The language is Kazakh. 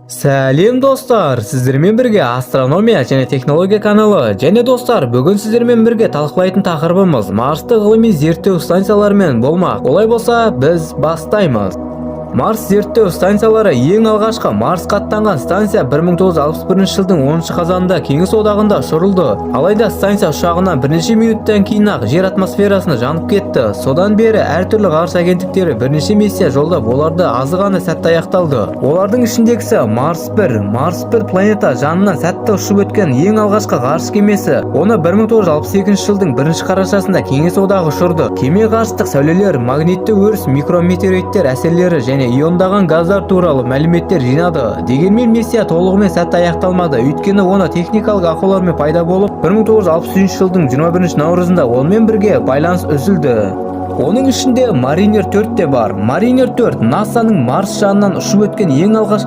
Сәлем достар, сіздермен бірге астрономия және технология каналы. Және достар, бүгін сіздермен бірге талқылайтын тақырыбымыз Марсты ғылыми зерттеу станцияларымен болмақ. Олай болса, біз бастаймыз. Марс зерттеу станциялары ең алғашқы Марсқа аттанған станция 1961 жылдың 10 қазанында Кеңес одағында ұшырылды. Алайда станция ұшағынан бірнеше минуттан кейін-ақ жер атмосферасына жанып кетті. Содан бері әртүрлі ғарыш агенттіктері бірнеше миссия жолдап, оларды азы ғана сәтті аяқталды. Олардың ішіндегісі Марс 1. Марс 1 планета жанынан сәтті ұшып өткен ең алғашқы ғарыш кемесі. Оны 1962 жылдың 1 қарашасында Кеңес одағы ұшырды. Кеме ғарыштық сәулелер, магнитті өріс, микрометеориттер әсерлері және иондаған газдар туралы мәліметтер жинады. Дегенмен миссия толығымен сәтті аяқталмады, өйткені оны техникалық ақаулармен пайда болып, 1963 жылдың 21 наурызында онымен бірге байланыс үзілді. Оның ішінде Mariner 4 те бар. Mariner 4 НАСАның Марс жанынан ұшып өткен ең алғашқы